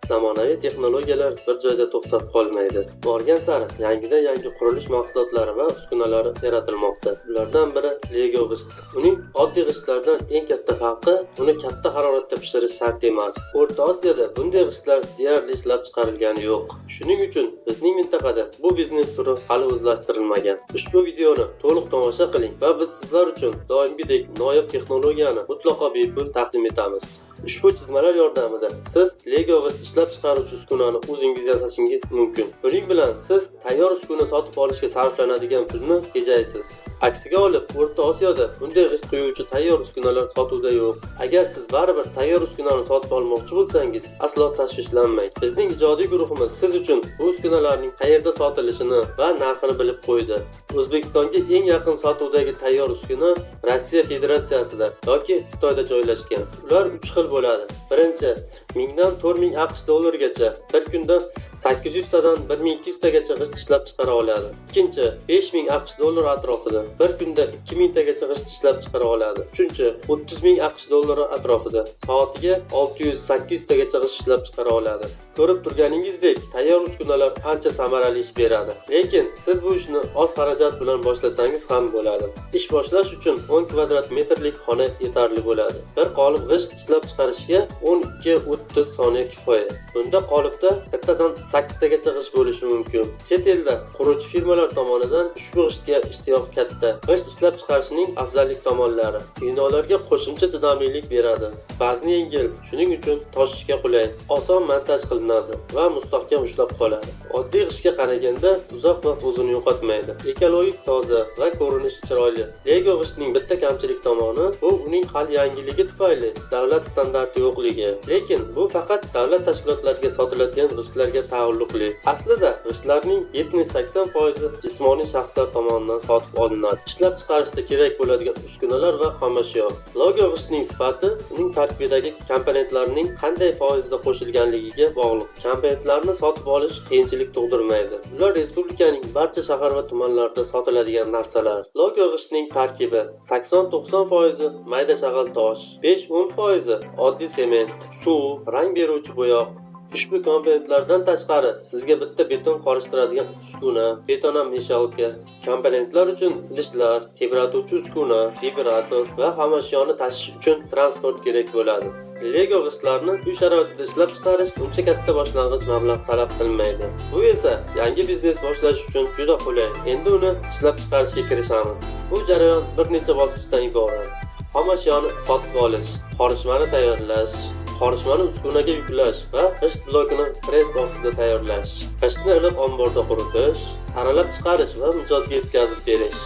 Zamonaviy texnologiyalar bir joyda to'xtab qolmaydi. Borgan sari yangidan yangi qurilish mahsulotlari va uskunalari yaratilmoqda. Ulardan biri Lego g'isht. Uning oddiy g'ishtlardan eng katta farqi uni katta haroratda pishirish shart emas. O'rta Osiyoda bunday g'ishtlar deyarli ishlab chiqarilgani yo'q. Shuning uchun bizning mintaqada bu biznes turi hali o'zlashtirilmagan. Ushbu videoni to'liq tomosha qiling va biz sizlar uchun doimgidek noyob texnologiyani mutlaqo bepul taqdim etamiz. Ushbu chizmalar yordamida siz Lego g'isht ishlab chiqaruvchi uskunani o'zingiz yasashingiz mumkin. Buning bilan siz tayyor uskuna sotib olishga sarflanadigan pulni tejaysiz. Aksiga olib, O'rta Osiyoda bunday g'isht quyuvchi tayyor uskunalar sotuvda yo'q. Agar siz baribir tayyor uskunani sotib olmoqchi bo'lsangiz, aslo tashvishlanmang. Bizning ijodiy guruhimiz siz uchun bu uskunalarning qayerda sotilishini va narxini bilib qo'ydi. O'zbekistonga eng yaqin sotuvdagi tayyor uskuna Rossiya Federatsiyasida yoki Xitoyda joylashgan. Ular 3 xil bo'ladi. Birinchi, 1000 dan 4000 AQSh dollargacha, bir kunda 800 tadan 1200 tagacha g'isht ishlab chiqara oladi. Ikkinchi, 5000 AQSh dollar atrofida, bir kunda 2000 tagacha g'isht ishlab chiqara oladi. Uchinchi, 30000 AQSh dollari atrofida, soatiga 600-800 tagacha g'isht ishlab chiqara oladi. Ko'rib turganingizdek, tayyor uskunalar ancha samarali ish beradi. Lekin siz bu ishni oz xarajat bilan boshlasangiz ham bo'ladi. Ish boshlash uchun 10 kvadrat metrlik xona yetarli bo'ladi. Bir qolip g'isht ishlab chiqarishga 12-30 soniya kifoya. Bunda qolipda bittadan 8 tagacha g'isht bo'lishi mumkin. Chet elda quruvchi firmalar tomonidan ushbu g'ishtga ishtiyoq katta. G'isht ishlab chiqarishning afzallik tomonlari: binolarga qo'shimcha chidamlilik beradi, vazni yengil, shuning uchun toshishga qulay, oson montaj qilinadi va mustahkam ushlab qoladi. Oddiy g'ishtga qaraganda uzoq vaqt o'zini yo'qotmaydi. Ekologik toza va ko'rinishi chiroyli. Lego g'ishtning bitta kamchilik tomoni bu uning hali yangiligi tufayli davlat standarti yo'qligi. Lekin bu faqat davlat tashkilotlariga sotiladigan g'ishtlarga taalluqli. Aslida g'ishtlarning 70-80% jismoniy shaxslar tomonidan sotib olinadi. Ishlab chiqarishda kerak bo'ladigan uskunalar va xomashyo. Lego g'ishtning sifati uning tarkibidagi komponentlarning qanday foizda qo'shilganligiga bog'liq. Komponentlarni sotib olish qiyinchilik tug'dirmaydi. Ular respublikaning barcha shahar va tumanlarida sotiladigan narsalar. Lego g'ishtning tarkibi 80-90% mayda shag'al tosh, 5-10% oddiy sement, suv, rang beruvchi bo'yoq. Ushbu komponentlardan tashqari sizga bitta beton qorishtiradigan uskuna, betonam meshalka, komponentlar uchun idishlar, tebratuvchi uskuna, vibrator va xomashyoni tashish uchun transport kerak bo'ladi. Lego g'ishtlarni uy sharoitida ishlab chiqarish uncha katta boshlang'ich mablag' talab qilmaydi. Bu esa yangi biznes boshlash uchun juda qulay. Endi uni ishlab chiqarishga kirishamiz. Bu jarayon bir necha bosqichdan iborat. Xomashyoni sotib olish, qorishmani tayyorlash, qorishmani uskunaga yuklash va g'isht blokini press ostida tayyorlash, g'ishtni iliq omborda quritish, saralab chiqarish va mijozga yetkazib berish.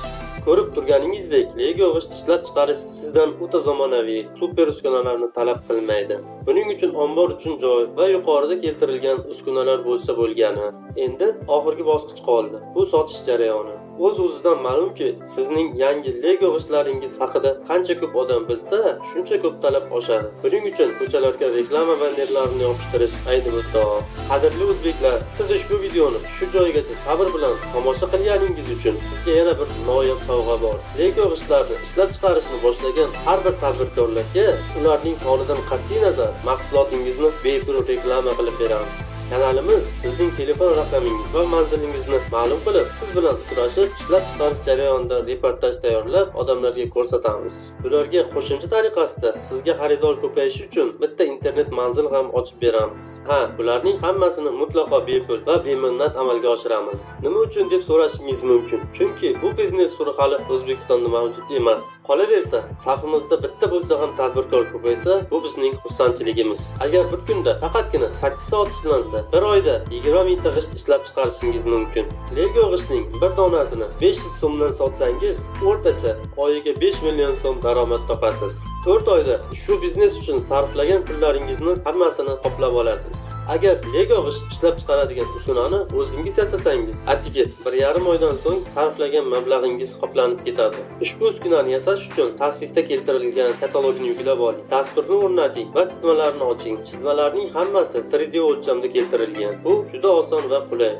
Ko'rib turganingizdek, Lego g'isht ishlab chiqarish sizdan o'ta zamonaviy, super uskunalarni talab qilmaydi. Buning uchun ombor uchun joy va yuqorida keltirilgan uskunalar bo'lsa bo'lgani. Endi oxirgi bosqich qoldi. Bu sotish jarayoni. O'z-o'zidan ma'lumki, sizning yangi Lego g'ishtlaringiz haqida qancha ko'p odam bilsa, shuncha ko'p talab oshadi. Buning uchun ko'chalarga reklama bannerlarini yopishtirish ayni muddao. Qadrli o'zbeklar, siz ushbu videoni shu joygacha sabr bilan tomosha qilganingiz uchun sizga yana bir noyob sovg'a bor. Lego g'ishtlarni ishlab chiqarishni boshlagan har bir tadbirkorlarga ularning sonidan qat'iy nazar mahsulotingizni bepul reklama qilib beramiz. Kanalimiz sizning telefon raqamingiz va manzilingizni ma'lum qilib, siz bilan uchrashib, ishlab chiqarish jarayonida reportaj tayyorlab odamlarga ko'rsatamiz. Bularga qo'shimcha tariqasida sizga xaridor ko'payishi uchun bitta internet manzil ham ochib beramiz. Bularning hammasini mutlaqo bepul va beminnat amalga oshiramiz. Nima uchun deb so'rashingiz mumkin. Chunki bu biznes turi hali O'zbekistonda mavjud emas. Qolaversa, safimizda bitta bo'lsa ham tadbirkor ko'paysa, bu bizning xursandchiligimiz. Agar bir kunda faqatgina 8 soat ishlansa, bir oyda 20 mingta g'isht ishlab chiqarishingiz mumkin. Lego g'ishtning bir donasini 500 so'mdan sotsangiz, o'rtacha oyiga 5 million so'm daromad topasiz. 4 oyda shu biznes uchun sarflagan pullaringizni hammasini qoplab olasiz. Agar Lego g'isht ishlab chiqaradigan uskunani o'zingiz yasasangiz, atigi 1,5 oydan so'ng sarflagan mablag'ingiz qoplanib ketadi. Ushbu uskunani yasash uchun tavsifda keltirilgan katalogni yuklab oling, dasturni o'rnating va chizmalarni oching. Chizmalarning hammasi 3D o'lchamda keltirilgan. Bu juda oson va qulay.